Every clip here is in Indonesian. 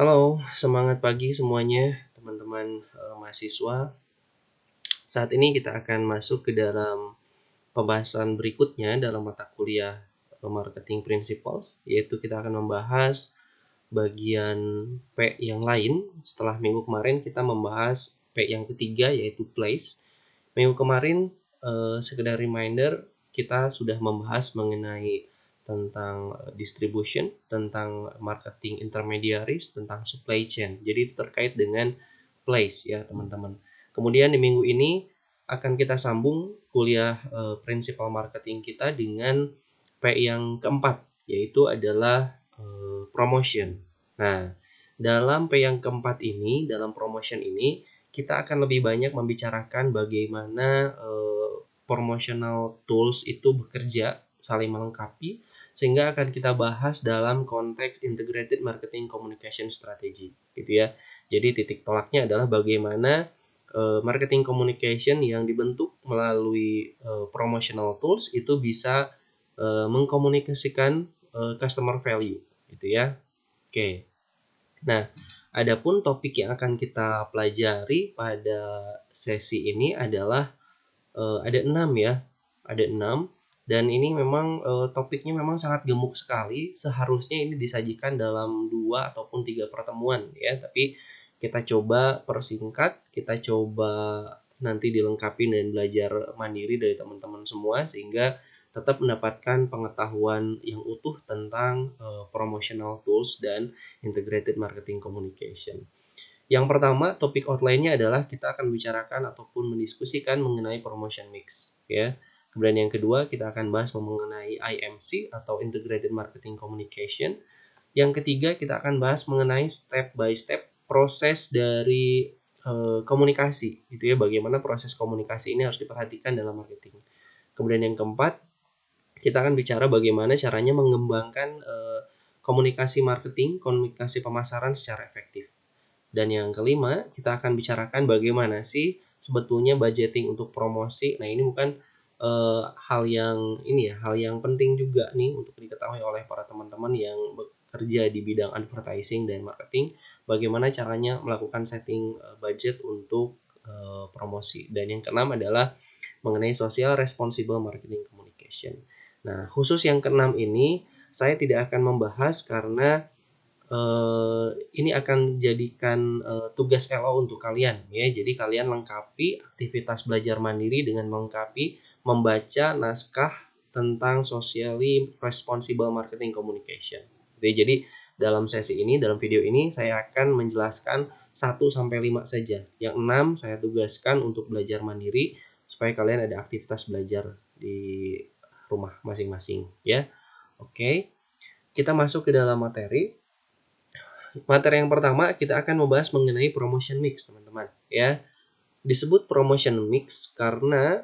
Halo, semangat pagi semuanya, teman-teman mahasiswa. Saat ini kita akan masuk ke dalam pembahasan berikutnya dalam mata kuliah Marketing Principles, yaitu kita akan membahas bagian P yang lain. Setelah minggu kemarin kita membahas P yang ketiga, yaitu Place. Minggu kemarin, sekedar reminder, kita sudah membahas mengenai tentang distribution, tentang marketing intermediaries, tentang supply chain. Jadi itu terkait dengan place ya teman-teman. Kemudian di minggu ini akan kita sambung kuliah principal marketing kita dengan P yang keempat, yaitu adalah promotion. Nah, dalam P yang keempat ini, dalam promotion ini, kita akan lebih banyak membicarakan bagaimana promotional tools itu bekerja, saling melengkapi, sehingga akan kita bahas dalam konteks integrated marketing communication strategy, gitu ya. Jadi titik tolaknya adalah bagaimana marketing communication yang dibentuk melalui promotional tools itu bisa mengkomunikasikan customer value, gitu ya. Oke. Nah, adapun topik yang akan kita pelajari pada sesi ini adalah ada 6 ya, ada 6, dan ini memang topiknya memang sangat gemuk sekali. Seharusnya ini disajikan dalam 2 ataupun 3 pertemuan ya, tapi kita coba persingkat, kita coba nanti dilengkapi dan belajar mandiri dari teman-teman semua sehingga tetap mendapatkan pengetahuan yang utuh tentang promotional tools dan integrated marketing communication. Yang pertama, topik outline-nya adalah kita akan bicarakan ataupun mendiskusikan mengenai promotion mix ya. Kemudian yang kedua, kita akan bahas mengenai IMC atau integrated marketing communication. Yang ketiga, kita akan bahas mengenai step by step proses dari komunikasi, gitu ya. Bagaimana proses komunikasi ini harus diperhatikan dalam marketing. Kemudian yang keempat, kita akan bicara bagaimana caranya mengembangkan komunikasi marketing, komunikasi pemasaran secara efektif. Dan yang kelima, kita akan bicarakan bagaimana sih sebetulnya budgeting untuk promosi. Nah, ini bukan hal yang penting juga nih untuk diketahui oleh para teman-teman yang bekerja di bidang advertising dan marketing. Bagaimana caranya melakukan setting budget untuk promosi. Dan yang keenam adalah mengenai social responsible marketing communication. Nah, khusus yang keenam ini saya tidak akan membahas karena ini akan jadikan tugas LO untuk kalian ya. Jadi kalian lengkapi aktivitas belajar mandiri dengan melengkapi membaca naskah tentang socially responsible marketing communication. Jadi dalam sesi ini, dalam video ini saya akan menjelaskan 1 sampai 5 saja. Yang 6 saya tugaskan untuk belajar mandiri supaya kalian ada aktivitas belajar di rumah masing-masing ya. Oke. Kita masuk ke dalam materi. Materi yang pertama kita akan membahas mengenai promotion mix, teman-teman ya. Disebut promotion mix karena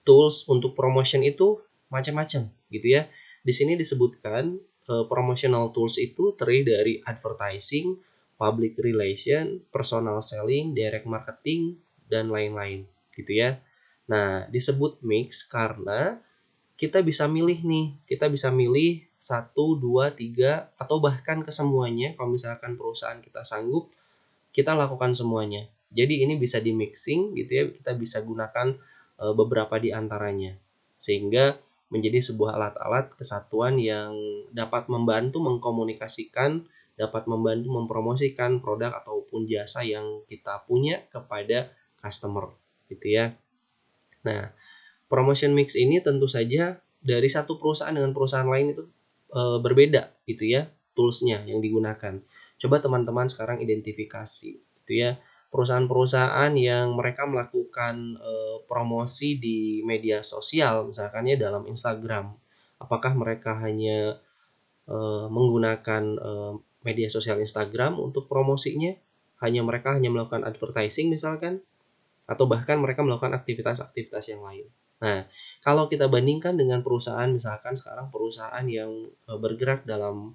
tools untuk promotion itu macam-macam gitu ya. Di sini disebutkan promotional tools itu terdiri dari advertising, public relation, personal selling, direct marketing, dan lain-lain gitu ya. Nah, disebut mix karena kita bisa milih nih, kita bisa milih 1, 2, 3, atau bahkan kesemuanya. Kalau misalkan perusahaan kita sanggup, kita lakukan semuanya. Jadi ini bisa di mixing gitu ya, kita bisa gunakan beberapa di antaranya. Sehingga menjadi sebuah alat-alat kesatuan yang dapat membantu mengkomunikasikan, dapat membantu mempromosikan produk ataupun jasa yang kita punya kepada customer gitu ya. Nah, promotion mix ini tentu saja dari satu perusahaan dengan perusahaan lain itu berbeda gitu ya toolsnya yang digunakan. Coba teman-teman sekarang identifikasi gitu ya perusahaan-perusahaan yang mereka melakukan promosi di media sosial, misalkan ya dalam Instagram. Apakah mereka hanya menggunakan media sosial Instagram untuk promosinya? Mereka hanya melakukan advertising misalkan, atau bahkan mereka melakukan aktivitas-aktivitas yang lain. Nah, kalau kita bandingkan dengan perusahaan, misalkan sekarang perusahaan yang bergerak dalam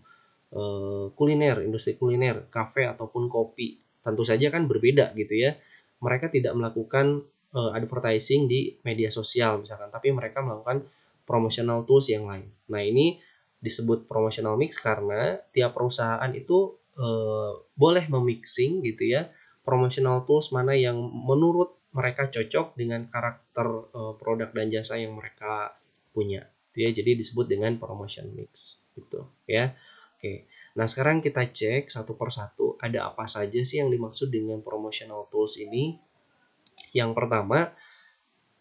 kuliner, industri kuliner, kafe ataupun kopi, tentu saja kan berbeda gitu ya. Mereka tidak melakukan advertising di media sosial misalkan, tapi mereka melakukan promotional tools yang lain. Nah, ini disebut promotional mix karena tiap perusahaan itu boleh memixing gitu ya, promotional tools mana yang menurut mereka cocok dengan karakter produk dan jasa yang mereka punya. Itu ya, jadi disebut dengan promotion mix gitu ya. Oke. Nah, sekarang kita cek satu persatu ada apa saja sih yang dimaksud dengan promotional tools ini. Yang pertama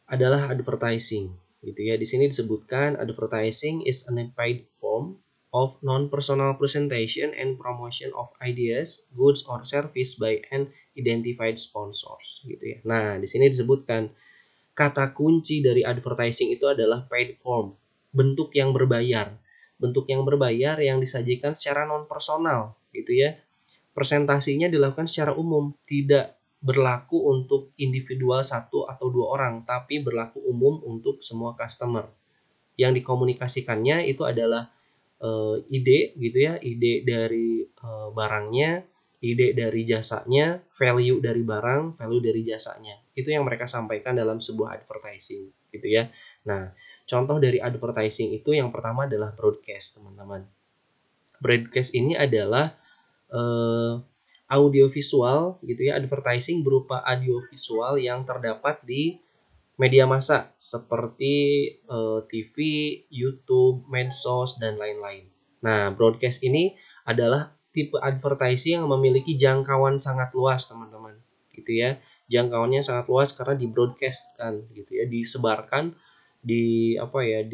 adalah advertising gitu ya. Di sini disebutkan advertising is an paid form of non-personal presentation and promotion of ideas, goods or service by an identified sponsors gitu ya. Nah, di sini disebutkan kata kunci dari advertising itu adalah paid form, bentuk yang berbayar. Bentuk yang berbayar yang disajikan secara non-personal gitu ya. Presentasinya dilakukan secara umum, tidak berlaku untuk individual satu atau dua orang, tapi berlaku umum untuk semua customer. Yang dikomunikasikannya itu adalah ide gitu ya, ide dari barangnya, ide dari jasanya, value dari barang, value dari jasanya. Itu yang mereka sampaikan dalam sebuah advertising gitu ya. Nah, contoh dari advertising itu yang pertama adalah broadcast, teman-teman. Broadcast ini adalah audiovisual gitu ya, advertising berupa audiovisual yang terdapat di media massa seperti TV, YouTube, medsos dan lain-lain. Nah, broadcast ini adalah tipe advertising yang memiliki jangkauan sangat luas, teman-teman. Gitu ya. Jangkauannya sangat luas karena di broadcast-kan gitu ya, disebarkan di apa ya,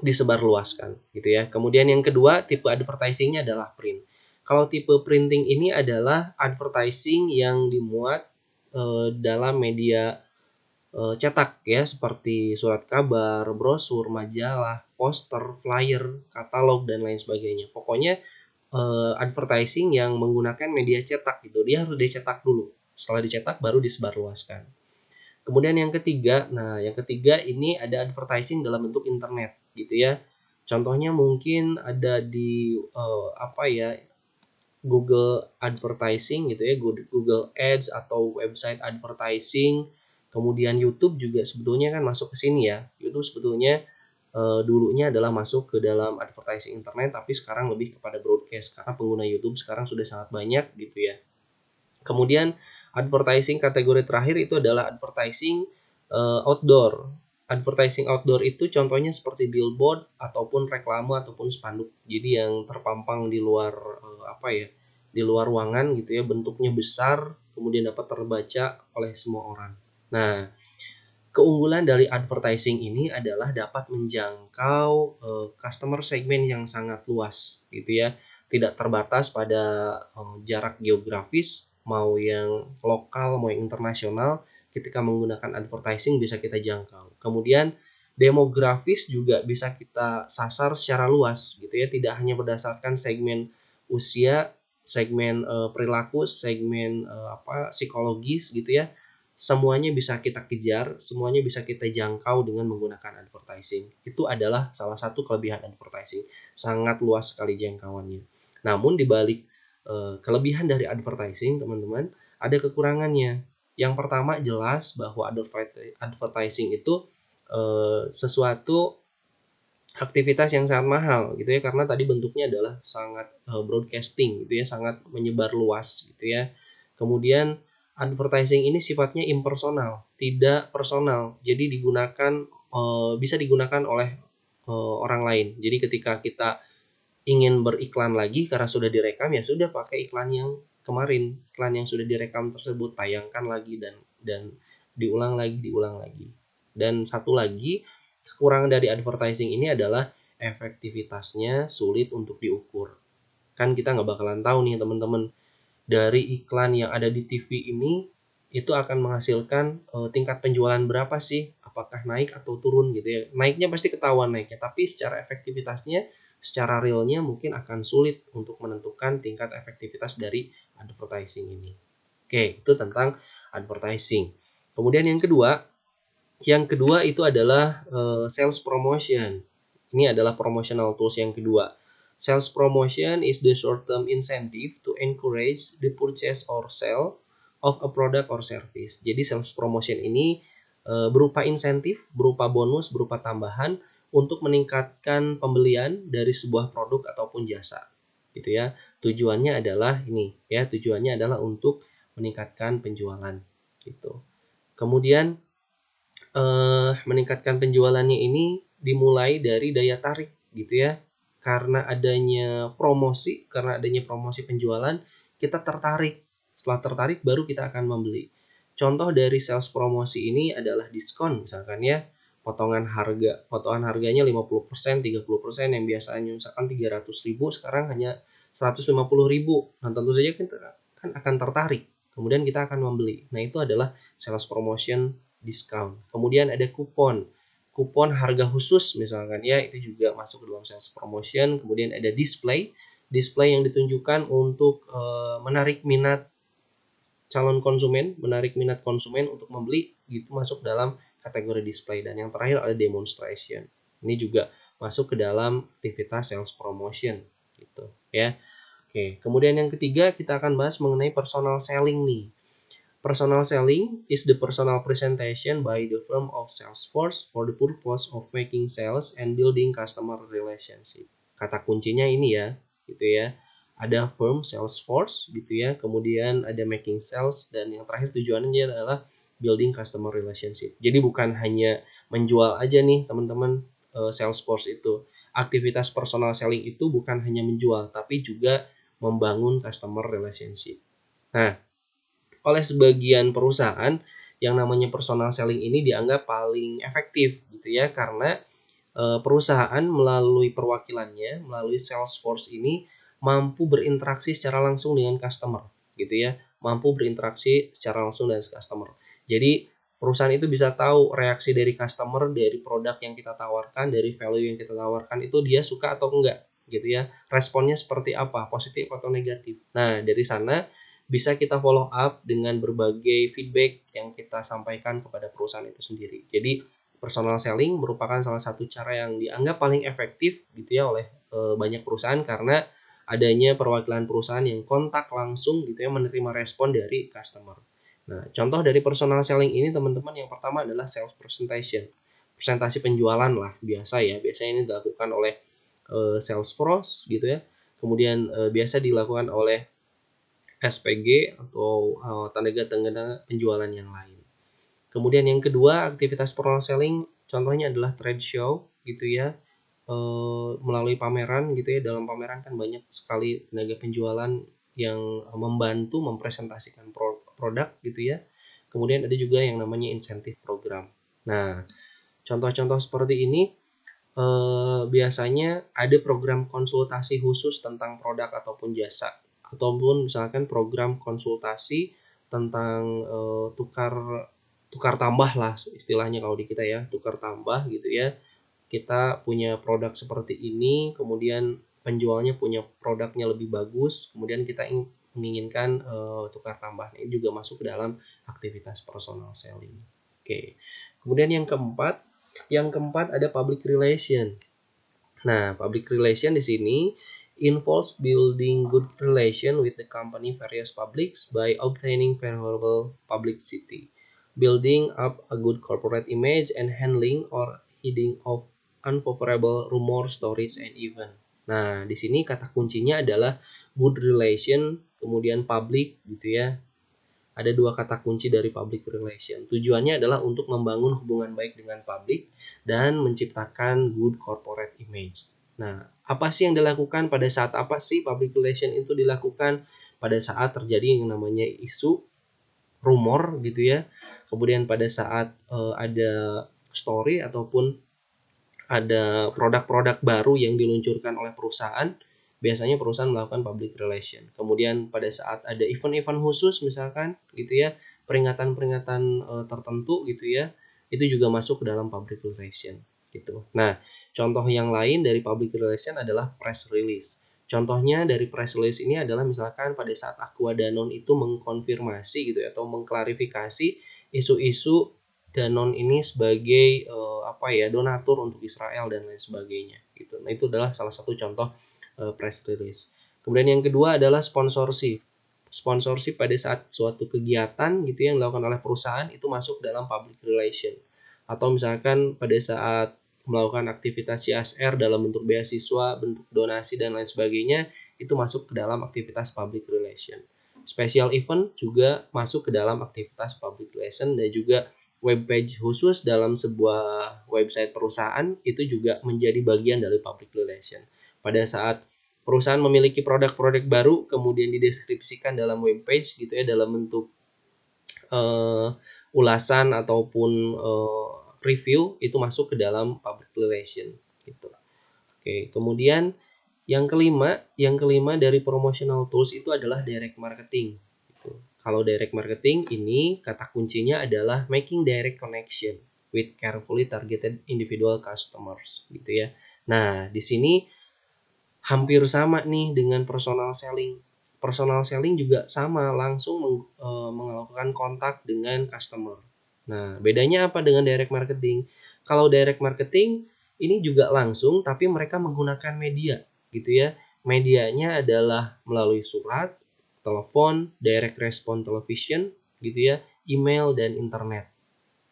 disebarluaskan gitu ya. Kemudian yang kedua, tipe advertisingnya adalah print. Kalau tipe printing ini adalah advertising yang dimuat dalam media cetak ya, seperti surat kabar, brosur, majalah, poster, flyer, katalog dan lain sebagainya. Pokoknya advertising yang menggunakan media cetak gitu. Dia harus dicetak dulu. Setelah dicetak baru disebarluaskan. Kemudian yang ketiga, yang ketiga ini ada advertising dalam bentuk internet gitu ya. Contohnya mungkin ada di Google Advertising gitu ya, Google Ads atau website advertising. Kemudian YouTube juga sebetulnya kan masuk ke sini ya. YouTube sebetulnya dulunya adalah masuk ke dalam advertising internet, tapi sekarang lebih kepada broadcast karena pengguna YouTube sekarang sudah sangat banyak gitu ya. Kemudian advertising kategori terakhir itu adalah advertising outdoor. Advertising outdoor itu contohnya seperti billboard ataupun reklame ataupun spanduk. Jadi yang terpampang di luar di luar ruangan gitu ya, bentuknya besar, kemudian dapat terbaca oleh semua orang. Nah, keunggulan dari advertising ini adalah dapat menjangkau customer segmen yang sangat luas gitu ya. Tidak terbatas pada jarak geografis, mau yang lokal mau yang internasional, ketika menggunakan advertising bisa kita jangkau. Kemudian demografis juga bisa kita sasar secara luas gitu ya, tidak hanya berdasarkan segmen usia, segmen perilaku, segmen psikologis gitu ya. Semuanya bisa kita kejar, semuanya bisa kita jangkau dengan menggunakan advertising. Itu adalah salah satu kelebihan advertising, sangat luas sekali jangkauannya. Namun di balik kelebihan dari advertising, teman-teman, ada kekurangannya. Yang pertama jelas bahwa advertising itu sesuatu aktivitas yang sangat mahal gitu ya, karena tadi bentuknya adalah sangat broadcasting gitu ya, sangat menyebar luas gitu ya. Kemudian advertising ini sifatnya impersonal, tidak personal. Jadi bisa digunakan oleh orang lain. Jadi ketika kita ingin beriklan lagi karena sudah direkam, ya sudah pakai iklan yang kemarin, iklan yang sudah direkam tersebut tayangkan lagi dan diulang lagi. Dan satu lagi kekurangan dari advertising ini adalah efektivitasnya sulit untuk diukur. Kan kita nggak bakalan tahu nih teman-teman, dari iklan yang ada di TV ini itu akan menghasilkan tingkat penjualan berapa sih, apakah naik atau turun gitu ya. Naiknya pasti ketahuan naiknya, tapi secara efektivitasnya, secara realnya mungkin akan sulit untuk menentukan tingkat efektivitas dari advertising ini. Oke, itu tentang advertising. Kemudian yang kedua itu adalah sales promotion. Ini adalah promotional tools yang kedua. Sales promotion is the short-term incentive to encourage the purchase or sale of a product or service. Jadi sales promotion ini berupa insentif, berupa bonus, berupa tambahan untuk meningkatkan pembelian dari sebuah produk ataupun jasa. Gitu ya. Tujuannya adalah ini ya, tujuannya adalah untuk meningkatkan penjualan gitu. Kemudian meningkatkan penjualannya ini dimulai dari daya tarik gitu ya. Karena adanya promosi penjualan, kita tertarik. Setelah tertarik baru kita akan membeli. Contoh dari sales promosi ini adalah diskon misalkan ya. Potongan harganya 50%, 30% yang biasanya misalkan 300.000 sekarang hanya 150.000. Nah, tentu saja kita kan akan tertarik. Kemudian kita akan membeli. Nah, itu adalah sales promotion discount. Kemudian ada kupon harga khusus misalkan ya, itu juga masuk ke dalam sales promotion. Kemudian ada display yang ditunjukkan untuk menarik minat konsumen untuk membeli, gitu masuk dalam kategori display. Dan yang terakhir ada demonstration. Ini juga masuk ke dalam aktivitas sales promotion gitu ya. Oke, kemudian yang ketiga kita akan bahas mengenai personal selling nih. Personal selling is the personal presentation by the firm of sales force for the purpose of making sales and building customer relationship. Kata kuncinya ini ya, gitu ya. Ada firm sales force gitu ya, kemudian ada making sales, dan yang terakhir tujuannya adalah building customer relationship. Jadi bukan hanya menjual aja nih teman-teman, sales force itu. Aktivitas personal selling itu bukan hanya menjual, tapi juga membangun customer relationship. Nah, oleh sebagian perusahaan yang namanya personal selling ini dianggap paling efektif gitu ya, karena perusahaan melalui perwakilannya, melalui sales force ini mampu berinteraksi secara langsung dengan customer gitu ya, mampu berinteraksi secara langsung dengan customer. Jadi perusahaan itu bisa tahu reaksi dari customer dari produk yang kita tawarkan, dari value yang kita tawarkan itu dia suka atau enggak gitu ya, responnya seperti apa, positif atau negatif. Nah, dari sana bisa kita follow up dengan berbagai feedback yang kita sampaikan kepada perusahaan itu sendiri. Jadi personal selling merupakan salah satu cara yang dianggap paling efektif gitu ya oleh banyak perusahaan, karena adanya perwakilan perusahaan yang kontak langsung gitu ya, menerima respon dari customer. Nah, contoh dari personal selling ini teman-teman, yang pertama adalah sales presentation. Presentasi penjualan lah biasa ya. Biasanya ini dilakukan oleh sales force gitu ya. Kemudian biasa dilakukan oleh SPG atau tenaga penjualan yang lain. Kemudian yang kedua, aktivitas personal selling contohnya adalah trade show gitu ya, melalui pameran gitu ya. Dalam pameran kan banyak sekali tenaga penjualan yang membantu mempresentasikan produk gitu ya. Kemudian ada juga yang namanya insentif program. Nah, contoh-contoh seperti ini biasanya ada program konsultasi khusus tentang produk ataupun jasa, ataupun misalkan program konsultasi tentang tukar tambah lah istilahnya kalau di kita ya, tukar tambah gitu ya. Kita punya produk seperti ini, kemudian penjualnya punya produknya lebih bagus, kemudian kita menginginkan tukar tambah. Ini juga masuk ke dalam aktivitas personal selling. Oke. Kemudian yang keempat ada public relation. Nah, public relation di sini involves building good relation with the company various publics by obtaining favorable publicity, building up a good corporate image, and handling or heeding of unfavorable rumor, stories, and event. Nah, di sini kata kuncinya adalah good relation, kemudian public gitu ya. Ada dua kata kunci dari public relation. Tujuannya adalah untuk membangun hubungan baik dengan publik dan menciptakan good corporate image. Nah, apa sih yang dilakukan pada saat apa sih public relation itu dilakukan? Pada saat terjadi yang namanya isu, rumor gitu ya. Kemudian pada saat ada story ataupun ada produk-produk baru yang diluncurkan oleh perusahaan, biasanya perusahaan melakukan public relation. Kemudian pada saat ada event-event khusus misalkan gitu ya, peringatan-peringatan tertentu gitu ya, itu juga masuk ke dalam public relation gitu. Nah, contoh yang lain dari public relation adalah press release. Contohnya dari press release ini adalah misalkan pada saat Aqua Danone itu mengkonfirmasi gitu ya, atau mengklarifikasi isu-isu Danone ini sebagai donatur untuk Israel dan lain sebagainya gitu. Nah, itu adalah salah satu contoh press release. Kemudian yang kedua adalah sponsorship. Sponsorship pada saat suatu kegiatan gitu yang dilakukan oleh perusahaan itu masuk dalam public relation. Atau misalkan pada saat melakukan aktivitas CSR dalam bentuk beasiswa, bentuk donasi dan lain sebagainya, itu masuk ke dalam aktivitas public relation. Special event juga masuk ke dalam aktivitas public relation, dan juga web page khusus dalam sebuah website perusahaan itu juga menjadi bagian dari public relation. Pada saat perusahaan memiliki produk-produk baru kemudian dideskripsikan dalam web page gitu ya, dalam bentuk ulasan ataupun review, itu masuk ke dalam public relation gitu. Oke, kemudian yang kelima dari promotional tools itu adalah direct marketing gitu. Kalau direct marketing ini kata kuncinya adalah making direct connection with carefully targeted individual customers gitu ya. Nah, di sini hampir sama nih dengan personal selling. Personal selling juga sama, langsung melakukan kontak dengan customer. Nah, bedanya apa dengan direct marketing? Kalau direct marketing ini juga langsung, tapi mereka menggunakan media gitu ya. Medianya adalah melalui surat, telepon, direct response television gitu ya, email, dan internet.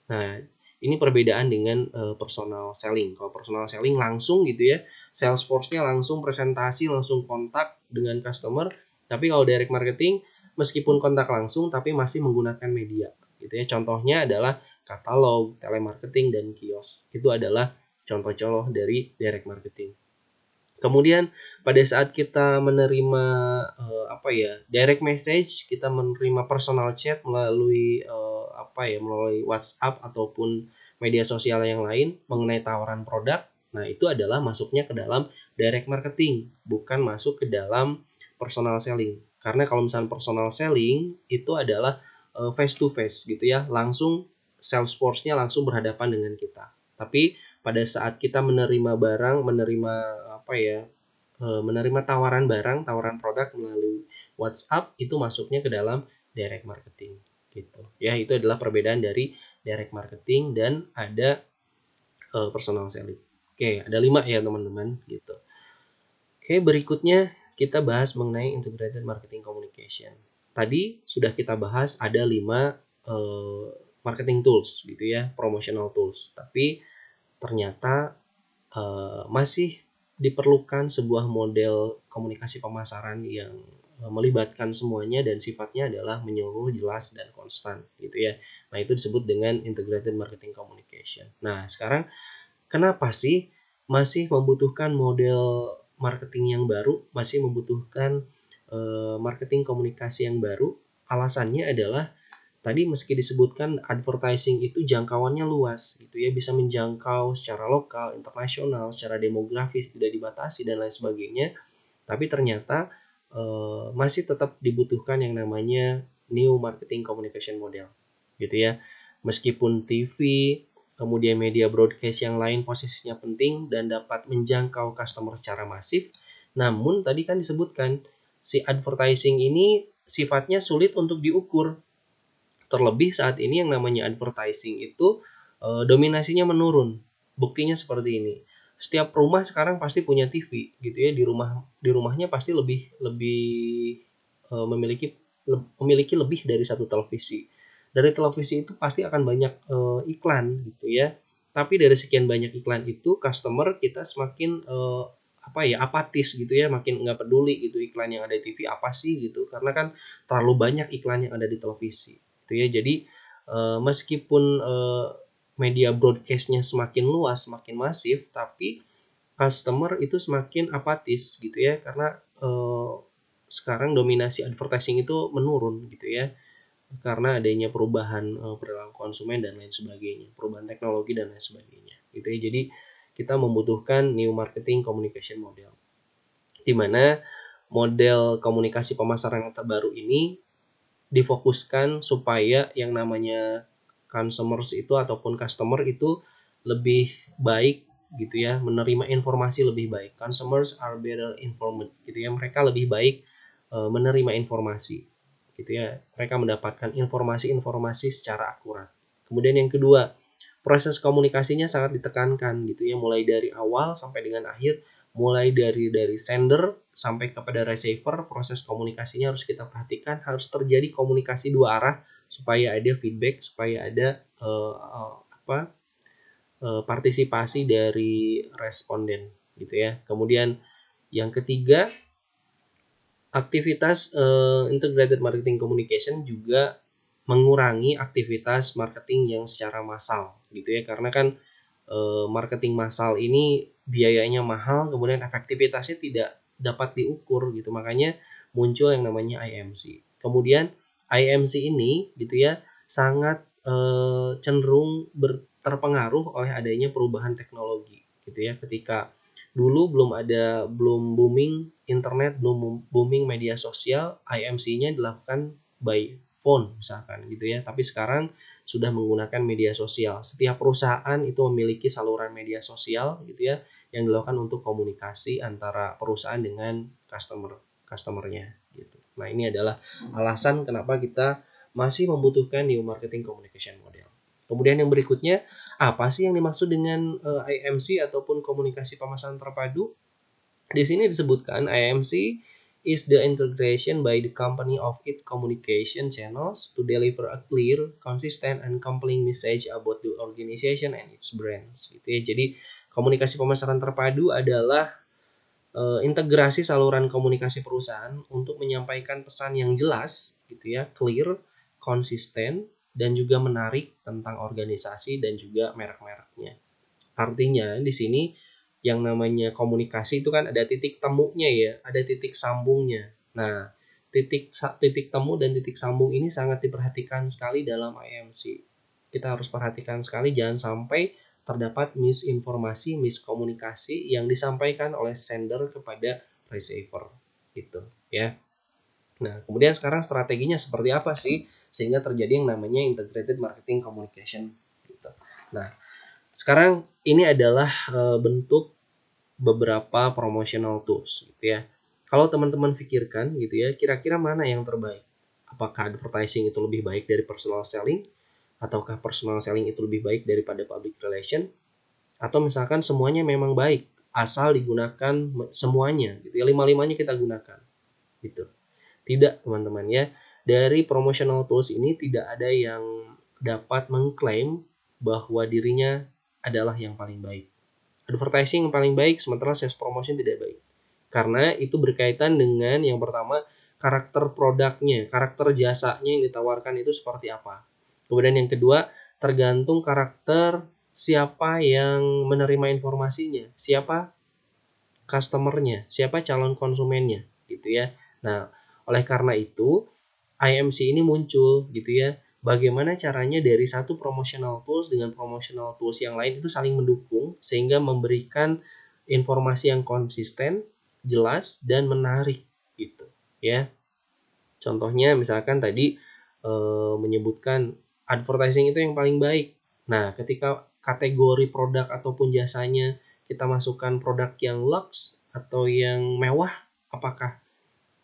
Nah, ini perbedaan dengan personal selling. Kalau personal selling langsung gitu ya, sales force-nya langsung presentasi, langsung kontak dengan customer. Tapi kalau direct marketing, meskipun kontak langsung, tapi masih menggunakan media gitu ya. Contohnya adalah katalog, telemarketing, dan kios. Itu adalah contoh-contoh dari direct marketing. Kemudian pada saat kita menerima direct message, kita menerima personal chat melalui melalui WhatsApp ataupun media sosial yang lain mengenai tawaran produk. Nah, itu adalah masuknya ke dalam direct marketing, bukan masuk ke dalam personal selling. Karena kalau misalnya personal selling itu adalah face to face gitu ya, langsung sales force-nya langsung berhadapan dengan kita. Tapi pada saat kita menerima barang, menerima tawaran barang, tawaran produk melalui WhatsApp, itu masuknya ke dalam direct marketing gitu. Ya, itu adalah perbedaan dari direct marketing dan ada personal selling. Oke, ada 5 ya teman-teman gitu. Oke, berikutnya kita bahas mengenai integrated marketing communication. Tadi sudah kita bahas ada 5 marketing tools gitu ya, promotional tools. Tapi ternyata masih diperlukan sebuah model komunikasi pemasaran yang melibatkan semuanya dan sifatnya adalah menyeluruh, jelas, dan konstan gitu ya. Nah, itu disebut dengan integrated marketing communication. Nah, sekarang kenapa sih masih membutuhkan model marketing yang baru, masih membutuhkan marketing komunikasi yang baru? Alasannya adalah tadi meski disebutkan advertising itu jangkauannya luas gitu ya, bisa menjangkau secara lokal, internasional, secara demografis tidak dibatasi dan lain sebagainya. Tapi ternyata masih tetap dibutuhkan yang namanya new marketing communication model gitu ya. Meskipun TV, kemudian media broadcast yang lain posisinya penting dan dapat menjangkau customer secara masif, namun tadi kan disebutkan si advertising ini sifatnya sulit untuk diukur. Terlebih saat ini yang namanya advertising itu dominasinya menurun. Buktinya seperti ini. Setiap rumah sekarang pasti punya TV gitu ya, di rumahnya pasti lebih lebih memiliki lebih dari satu televisi. Dari televisi itu pasti akan banyak iklan gitu ya. Tapi dari sekian banyak iklan itu customer kita semakin apatis gitu ya, makin nggak peduli gitu iklan yang ada di TV apa sih gitu, karena kan terlalu banyak iklan yang ada di televisi gitu ya. Jadi meskipun media broadcastnya semakin luas, semakin masif, tapi customer itu semakin apatis gitu ya, karena sekarang dominasi advertising itu menurun gitu ya, karena adanya perubahan perilaku konsumen dan lain sebagainya, perubahan teknologi dan lain sebagainya gitu ya. Jadi kita membutuhkan new marketing communication model, di mana model komunikasi pemasaran yang terbaru ini difokuskan supaya yang namanya consumers itu ataupun customer itu lebih baik gitu ya, menerima informasi lebih baik. Consumers are better informed gitu ya, mereka lebih baik menerima informasi gitu ya, mereka mendapatkan informasi-informasi secara akurat. Kemudian yang kedua, proses komunikasinya sangat ditekankan gitu ya, mulai dari awal sampai dengan akhir, mulai dari sender sampai kepada receiver, proses komunikasinya harus kita perhatikan, harus terjadi komunikasi dua arah supaya ada feedback, supaya ada partisipasi dari responden gitu ya. Kemudian yang ketiga, aktivitas integrated marketing communication juga mengurangi aktivitas marketing yang secara massal gitu ya, karena kan marketing massal ini biayanya mahal, kemudian efektivitasnya tidak dapat diukur gitu, makanya muncul yang namanya IMC. Kemudian IMC ini gitu ya sangat cenderung terpengaruh oleh adanya perubahan teknologi gitu ya. Ketika dulu belum booming internet, belum booming media sosial, IMC-nya dilakukan by phone misalkan gitu ya. Tapi sekarang sudah menggunakan media sosial. Setiap perusahaan itu memiliki saluran media sosial gitu ya yang dilakukan untuk komunikasi antara perusahaan dengan customernya gitu. Nah, ini adalah alasan kenapa kita masih membutuhkan new marketing communication model. Kemudian yang berikutnya, apa sih yang dimaksud dengan IMC ataupun komunikasi pemasaran terpadu? Di sini disebutkan IMC is the integration by the company of its communication channels to deliver a clear, consistent, and compelling message about the organization and its brands. Gitu ya. Jadi komunikasi pemasaran terpadu adalah integrasi saluran komunikasi perusahaan untuk menyampaikan pesan yang jelas, gitu ya, clear, konsisten, dan juga menarik tentang organisasi dan juga merek-mereknya. Artinya di sini yang namanya komunikasi itu kan ada titik temunya ya, ada titik sambungnya. Nah, titik temu dan titik sambung ini sangat diperhatikan sekali dalam IMC. Kita harus perhatikan sekali jangan sampai terdapat misinformasi, miskomunikasi yang disampaikan oleh sender kepada receiver gitu ya. Nah, kemudian sekarang strateginya seperti apa sih sehingga terjadi yang namanya integrated marketing communication gitu. Nah, sekarang ini adalah bentuk beberapa promotional tools gitu ya. Kalau teman-teman pikirkan gitu ya, kira-kira mana yang terbaik? Apakah advertising itu lebih baik dari personal selling? Ataukah personal selling itu lebih baik daripada public relation? Atau misalkan semuanya memang baik, asal digunakan semuanya gitu ya, lima-limanya kita gunakan gitu. Tidak teman-teman ya, dari promotional tools ini tidak ada yang dapat mengklaim bahwa dirinya adalah yang paling baik. Advertising yang paling baik, sementara sales promotion tidak baik. Karena itu berkaitan dengan yang pertama, karakter produknya, karakter jasanya yang ditawarkan itu seperti apa. Kemudian yang kedua, tergantung karakter siapa yang menerima informasinya, siapa customernya, siapa calon konsumennya gitu ya. Nah, oleh karena itu IMC ini muncul gitu ya. Bagaimana caranya dari satu promotional tools dengan promotional tools yang lain itu saling mendukung sehingga memberikan informasi yang konsisten, jelas dan menarik gitu ya. Contohnya misalkan tadi menyebutkan advertising itu yang paling baik. Nah, ketika kategori produk ataupun jasanya kita masukkan produk yang lux atau yang mewah, apakah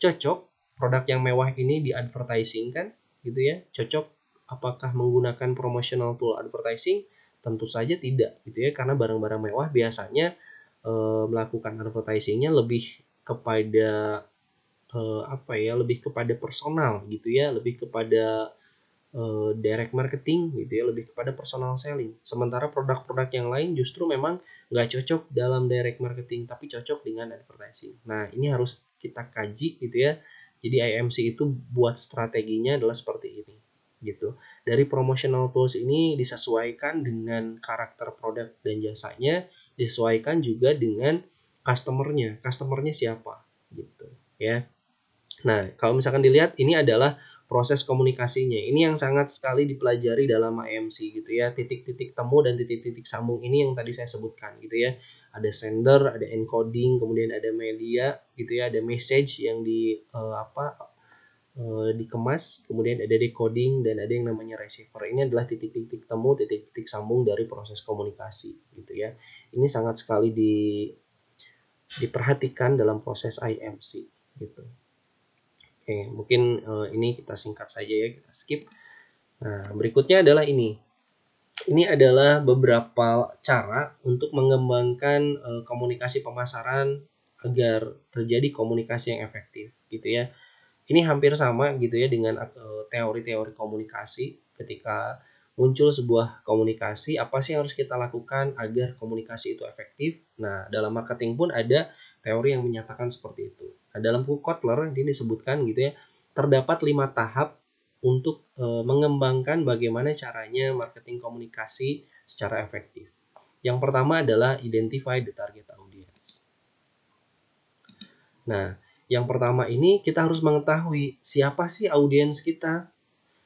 cocok produk yang mewah ini di advertising kan gitu ya, cocok apakah menggunakan promotional tool advertising? Tentu saja tidak gitu ya, karena barang-barang mewah biasanya melakukan advertisingnya lebih kepada lebih kepada personal gitu ya, lebih kepada direct marketing gitu ya, lebih kepada personal selling. Sementara produk-produk yang lain justru memang nggak cocok dalam direct marketing, tapi cocok dengan advertising. Nah, ini harus kita kaji gitu ya. Jadi IMC itu buat strateginya adalah seperti ini gitu. Dari promotional tools ini disesuaikan dengan karakter produk dan jasanya, disesuaikan juga dengan customernya. Customernya siapa gitu ya. Nah, kalau misalkan dilihat ini adalah proses komunikasinya. Ini yang sangat sekali dipelajari dalam IMC gitu ya. Titik-titik temu dan titik-titik sambung ini yang tadi saya sebutkan gitu ya. Ada sender, ada encoding, kemudian ada media gitu ya, ada message yang dikemas, kemudian ada decoding dan ada yang namanya receiver. Ini adalah titik-titik temu, titik-titik sambung dari proses komunikasi gitu ya. Ini sangat sekali diperhatikan dalam proses IMC gitu. Oke, mungkin ini kita singkat saja ya, kita skip. Nah, berikutnya adalah ini. Ini adalah beberapa cara untuk mengembangkan komunikasi pemasaran agar terjadi komunikasi yang efektif, gitu ya. Ini hampir sama gitu ya dengan teori-teori komunikasi. Ketika muncul sebuah komunikasi, apa sih yang harus kita lakukan agar komunikasi itu efektif? Nah, dalam marketing pun ada teori yang menyatakan seperti itu. Nah, dalam buku Kotler ini disebutkan gitu ya, terdapat 5 tahap untuk mengembangkan bagaimana caranya marketing komunikasi secara efektif. Yang pertama adalah identify the target audience. Nah, yang pertama ini kita harus mengetahui siapa sih audiens kita,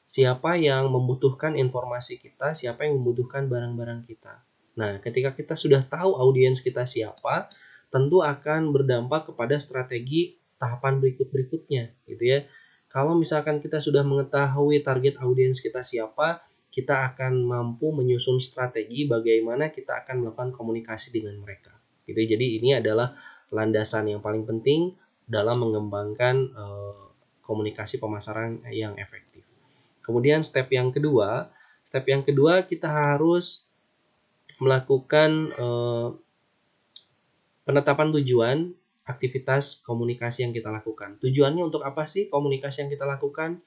siapa yang membutuhkan informasi kita, siapa yang membutuhkan barang-barang kita. Nah, ketika kita sudah tahu audiens kita siapa, tentu akan berdampak kepada strategi tahapan berikut-berikutnya, gitu ya. Kalau misalkan kita sudah mengetahui target audiens kita siapa, kita akan mampu menyusun strategi bagaimana kita akan melakukan komunikasi dengan mereka. Gitu. Jadi ini adalah landasan yang paling penting dalam mengembangkan komunikasi pemasaran yang efektif. Kemudian step yang kedua kita harus melakukan penetapan tujuan aktivitas komunikasi yang kita lakukan. Tujuannya untuk apa sih komunikasi yang kita lakukan?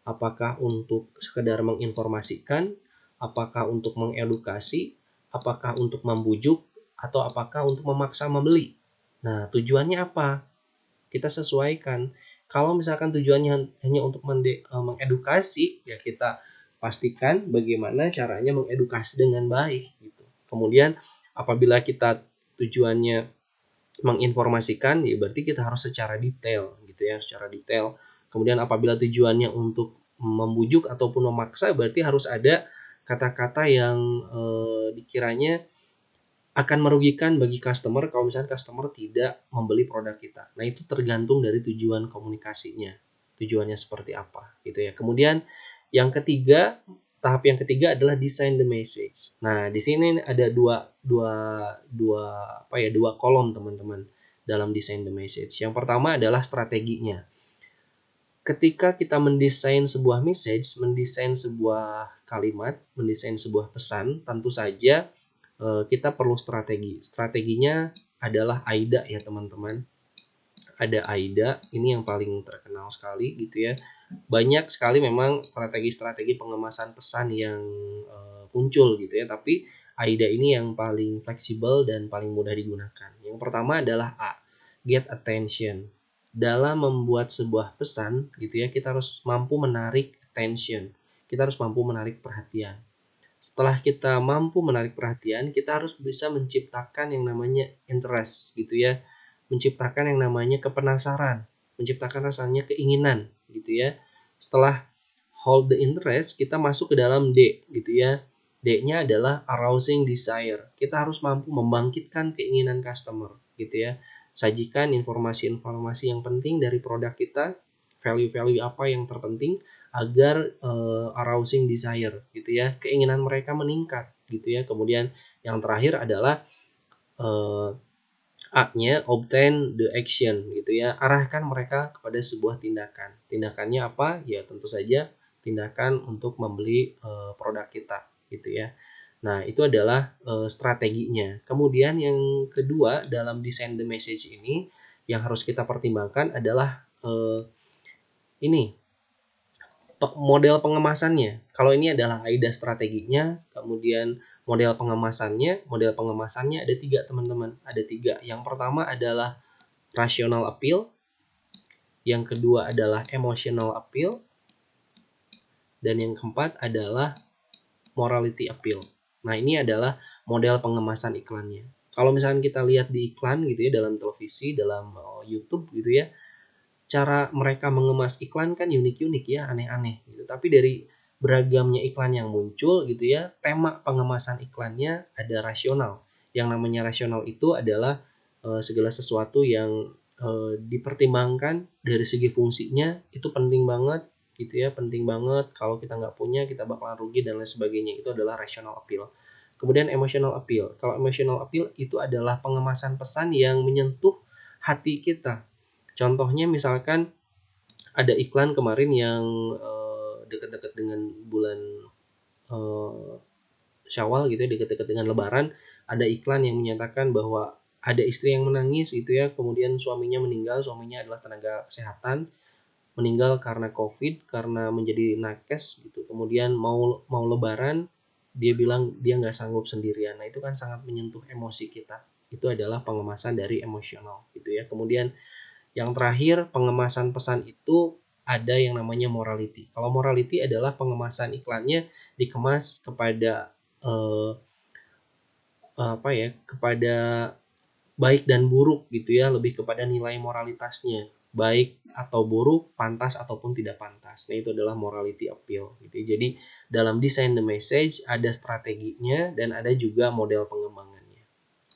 Apakah untuk sekedar menginformasikan? Apakah untuk mengedukasi? Apakah untuk membujuk? Atau apakah untuk memaksa membeli? Nah, tujuannya apa? Kita sesuaikan. Kalau misalkan tujuannya hanya untuk mengedukasi, ya kita pastikan bagaimana caranya mengedukasi dengan baik gitu. Kemudian apabila kita tujuannya menginformasikan, ya berarti kita harus secara detail gitu ya, secara detail. Kemudian apabila tujuannya untuk membujuk ataupun memaksa, berarti harus ada kata-kata yang dikiranya akan merugikan bagi customer kalau misalnya customer tidak membeli produk kita. Nah, itu tergantung dari tujuan komunikasinya. Tujuannya seperti apa gitu ya. Kemudian yang ketiga, tahap yang ketiga adalah design the message. Nah, di sini ada dua kolom teman-teman dalam design the message. Yang pertama adalah strateginya. Ketika kita mendesain sebuah message, mendesain sebuah kalimat, mendesain sebuah pesan, tentu saja kita perlu strategi. Strateginya adalah AIDA ya teman-teman. Ada AIDA, ini yang paling terkenal sekali gitu ya. Banyak sekali memang strategi-strategi pengemasan pesan yang muncul gitu ya, tapi AIDA ini yang paling fleksibel dan paling mudah digunakan. Yang pertama adalah A, get attention. Dalam membuat sebuah pesan gitu ya, kita harus mampu menarik attention. Kita harus mampu menarik perhatian. Setelah kita mampu menarik perhatian, kita harus bisa menciptakan yang namanya interest gitu ya. Menciptakan yang namanya kepenasaran, menciptakan rasanya keinginan gitu ya. Setelah hold the interest, kita masuk ke dalam D gitu ya. D-nya adalah arousing desire. Kita harus mampu membangkitkan keinginan customer gitu ya. Sajikan informasi-informasi yang penting dari produk kita, value-value apa yang terpenting agar arousing desire gitu ya, keinginan mereka meningkat gitu ya. Kemudian yang terakhir adalah A-nya obtain the action gitu ya, arahkan mereka kepada sebuah tindakan. Tindakannya apa? Ya tentu saja tindakan untuk membeli produk kita gitu ya. Nah, itu adalah strateginya. Kemudian yang kedua dalam desain the message ini yang harus kita pertimbangkan adalah ini model pengemasannya. Kalau ini adalah AIDA strateginya, kemudian model pengemasannya ada 3 teman-teman, ada 3. Yang pertama adalah rational appeal, yang kedua adalah emotional appeal, dan yang keempat adalah morality appeal. Nah, ini adalah model pengemasan iklannya. Kalau misalkan kita lihat di iklan gitu ya, dalam televisi, dalam YouTube gitu ya, cara mereka mengemas iklan kan unik-unik ya, aneh-aneh gitu. Tapi dari beragamnya iklan yang muncul gitu ya, tema pengemasan iklannya ada rasional. Yang namanya rasional itu adalah segala sesuatu yang dipertimbangkan dari segi fungsinya itu penting banget gitu ya, penting banget. Kalau kita nggak punya kita bakalan rugi dan lain sebagainya. Itu adalah rational appeal. Kemudian emotional appeal. Kalau emotional appeal itu adalah pengemasan pesan yang menyentuh hati kita. Contohnya misalkan ada iklan kemarin yang dekat-dekat dengan bulan Syawal gitu ya, dekat-dekat dengan Lebaran, ada iklan yang menyatakan bahwa ada istri yang menangis gitu ya, kemudian suaminya meninggal, suaminya adalah tenaga kesehatan, meninggal karena COVID, karena menjadi nakes gitu. Kemudian mau Lebaran, dia bilang dia nggak sanggup sendirian. Nah, itu kan sangat menyentuh emosi kita. Itu adalah pengemasan dari emosional gitu ya. Kemudian Yang terakhir, pengemasan pesan itu ada yang namanya morality. Kalau morality adalah pengemasan iklannya dikemas kepada kepada baik dan buruk gitu ya, lebih kepada nilai moralitasnya, baik atau buruk, pantas ataupun tidak pantas. Nah, itu adalah morality appeal gitu ya. Jadi dalam desain the message ada strateginya dan ada juga model pengembangannya.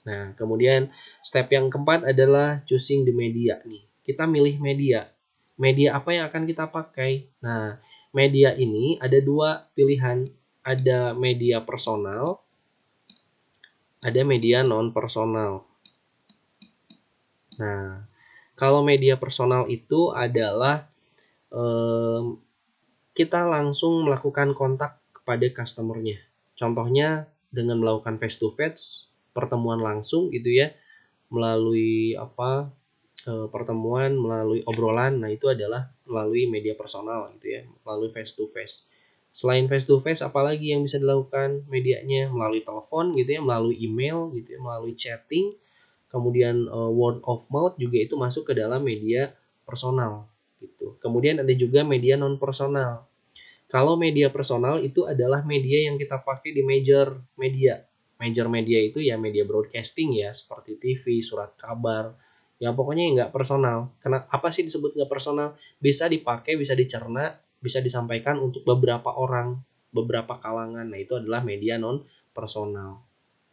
Nah, kemudian step yang keempat adalah choosing the media nih. Kita milih media. Media apa yang akan kita pakai? Nah, media ini ada dua pilihan. Ada media personal, ada media non-personal. Nah, kalau media personal itu adalah kita langsung melakukan kontak kepada customernya. Contohnya dengan melakukan face to face, pertemuan langsung gitu ya, melalui pertemuan, melalui obrolan. Nah, itu adalah melalui media personal gitu ya, melalui face to face. Selain face to face, apalagi yang bisa dilakukan medianya? Melalui telepon gitu ya, melalui email gitu ya, melalui chatting. Kemudian word of mouth juga itu masuk ke dalam media personal gitu. Kemudian ada juga media non personal. Kalau media personal itu adalah media yang kita pakai di major media. Major media itu ya media broadcasting ya, seperti TV, surat kabar. Ya pokoknya yang nggak personal. Apa sih disebut nggak personal? Bisa dipakai, bisa dicerna, bisa disampaikan untuk beberapa orang, beberapa kalangan. Nah, itu adalah media non personal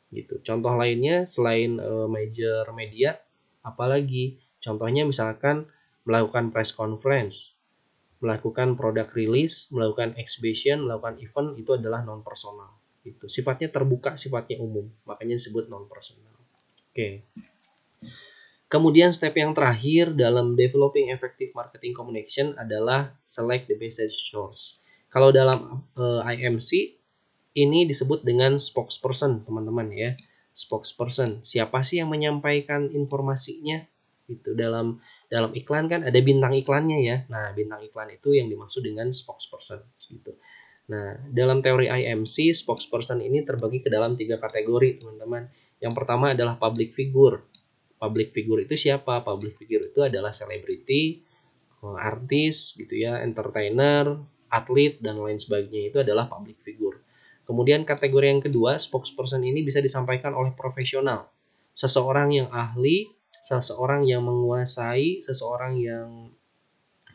gitu. Contoh lainnya selain major media, apalagi contohnya misalkan melakukan press conference, melakukan product release, melakukan exhibition, melakukan event, itu adalah non personal gitu. Sifatnya terbuka, sifatnya umum, makanya disebut non personal. Oke. Kemudian step yang terakhir dalam developing effective marketing communication adalah select the message source. Kalau dalam IMC ini disebut dengan spokesperson, teman-teman ya. Spokesperson. Siapa sih yang menyampaikan informasinya? Itu dalam iklan kan ada bintang iklannya ya. Nah, bintang iklan itu yang dimaksud dengan spokesperson gitu. Nah, dalam teori IMC, spokesperson ini terbagi ke dalam 3 kategori, teman-teman. Yang pertama adalah public figure. Public figure itu siapa? Public figure itu adalah selebriti, artis gitu ya, entertainer, atlet dan lain sebagainya. Itu adalah public figure. Kemudian kategori yang kedua, spokesperson ini bisa disampaikan oleh profesional. Seseorang yang ahli, seseorang yang menguasai, seseorang yang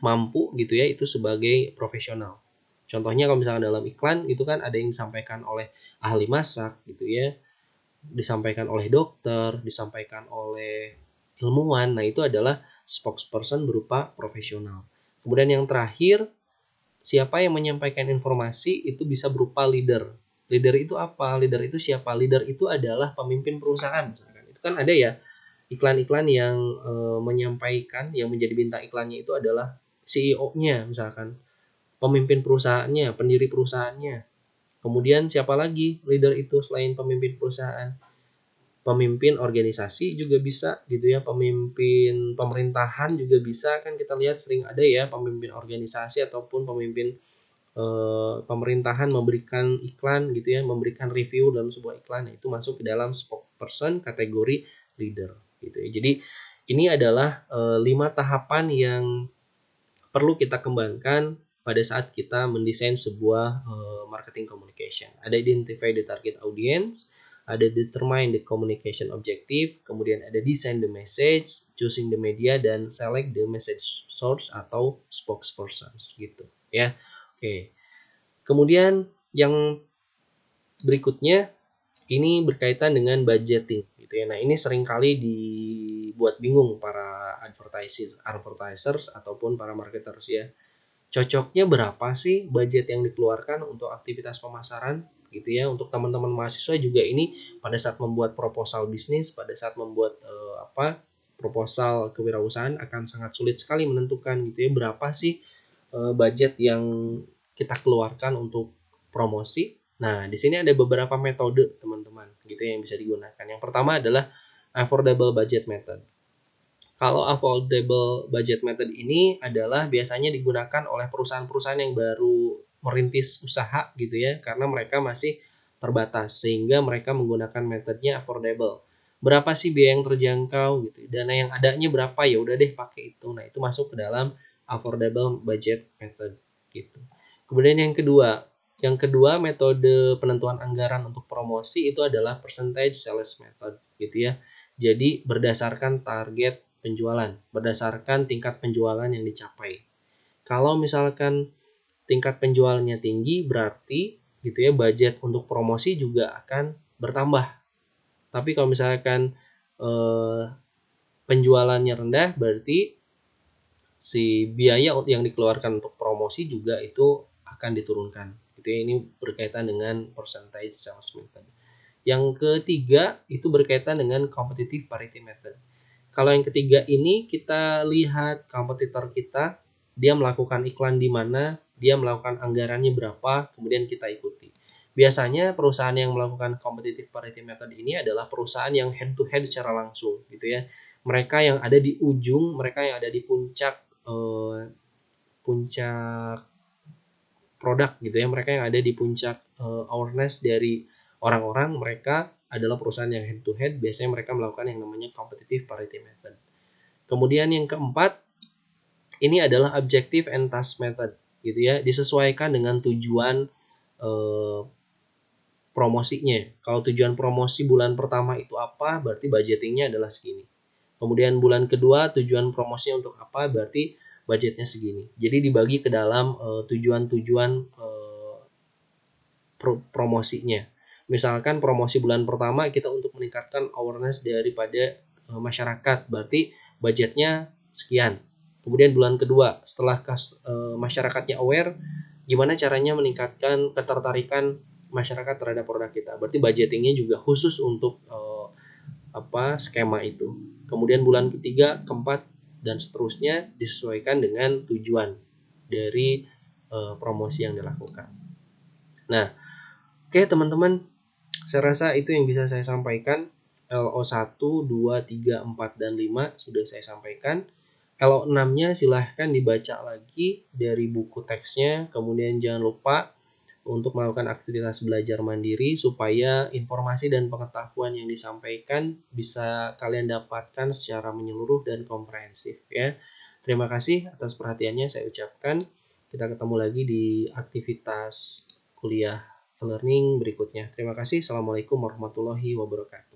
mampu gitu ya, itu sebagai profesional. Contohnya kalau misalnya dalam iklan itu kan ada yang disampaikan oleh ahli masak gitu ya, disampaikan oleh dokter, disampaikan oleh ilmuwan. Nah, itu adalah spokesperson berupa profesional. Kemudian yang terakhir, siapa yang menyampaikan informasi itu bisa berupa leader. Leader itu apa? Leader itu siapa? Leader itu adalah pemimpin perusahaan. Itu kan ada ya iklan-iklan yang menyampaikan, yang menjadi bintang iklannya itu adalah CEO-nya misalkan, pemimpin perusahaannya, pendiri perusahaannya. Kemudian siapa lagi leader itu selain pemimpin perusahaan? Pemimpin organisasi juga bisa gitu ya, pemimpin pemerintahan juga bisa, kan kita lihat sering ada ya pemimpin organisasi ataupun pemimpin pemerintahan memberikan iklan gitu ya, memberikan review dalam sebuah iklan. Itu masuk ke dalam spokesperson kategori leader gitu ya. Jadi ini adalah 5 tahapan yang perlu kita kembangkan pada saat kita mendesain sebuah marketing communication. Ada identify the target audience, ada determine the communication objective, kemudian ada design the message, choosing the media, dan select the message source atau spokespersons gitu ya. Oke. Kemudian yang berikutnya ini berkaitan dengan budgeting gitu ya. Nah, ini seringkali dibuat bingung para advertisers ataupun para marketers ya. Cocoknya berapa sih budget yang dikeluarkan untuk aktivitas pemasaran gitu ya. Untuk teman-teman mahasiswa juga ini pada saat membuat proposal bisnis, pada saat membuat proposal kewirausahaan akan sangat sulit sekali menentukan gitu ya, berapa sih budget yang kita keluarkan untuk promosi. Nah, di sini ada beberapa metode teman-teman gitu yang bisa digunakan. Yang pertama adalah affordable budget method. Kalau affordable budget method ini adalah biasanya digunakan oleh perusahaan-perusahaan yang baru merintis usaha gitu ya, karena mereka masih terbatas sehingga mereka menggunakan metodenya affordable. berapa sih biaya yang terjangkau gitu, dana yang adanya berapa, ya udah deh pakai itu. Nah, itu masuk ke dalam affordable budget method gitu. Kemudian yang kedua metode penentuan anggaran untuk promosi itu adalah percentage sales method gitu ya. Jadi berdasarkan target penjualan, berdasarkan tingkat penjualan yang dicapai. Kalau misalkan tingkat penjualannya tinggi, berarti gitu ya budget untuk promosi juga akan bertambah. Tapi kalau misalkan penjualannya rendah, berarti si biaya yang dikeluarkan untuk promosi juga itu akan diturunkan. Gitu ya, ini berkaitan dengan percentage sales method. Yang ketiga itu berkaitan dengan competitive parity method. Kalau yang ketiga ini kita lihat kompetitor kita, dia melakukan iklan di mana, dia melakukan anggarannya berapa, kemudian kita ikuti. Biasanya perusahaan yang melakukan competitive parity method ini adalah perusahaan yang head to head secara langsung gitu ya. Mereka yang ada di ujung, mereka yang ada di puncak produk gitu ya, mereka yang ada di puncak awareness dari orang-orang, mereka adalah perusahaan yang head to head, biasanya mereka melakukan yang namanya competitive parity method. Kemudian yang keempat, ini adalah objective and task method gitu ya, disesuaikan dengan tujuan promosinya. Kalau tujuan promosi bulan pertama itu apa, berarti budgetingnya adalah segini. Kemudian bulan kedua tujuan promosinya untuk apa, berarti budgetnya segini. Jadi dibagi ke dalam tujuan-tujuan promosinya. Misalkan promosi bulan pertama kita untuk meningkatkan awareness daripada masyarakat, berarti budgetnya sekian. Kemudian bulan kedua setelah masyarakatnya aware, gimana caranya meningkatkan ketertarikan masyarakat terhadap produk kita, berarti budgetingnya juga khusus untuk skema itu. Kemudian bulan ketiga, keempat, dan seterusnya disesuaikan dengan tujuan dari promosi yang dilakukan. Nah, oke teman-teman, saya rasa itu yang bisa saya sampaikan. LO 1, 2, 3, 4, dan 5 sudah saya sampaikan. LO 6-nya silahkan dibaca lagi dari buku teksnya. Kemudian jangan lupa untuk melakukan aktivitas belajar mandiri supaya informasi dan pengetahuan yang disampaikan bisa kalian dapatkan secara menyeluruh dan komprehensif ya. Terima kasih atas perhatiannya saya ucapkan. Kita ketemu lagi di aktivitas kuliah learning berikutnya. Terima kasih. Assalamualaikum warahmatullahi wabarakatuh.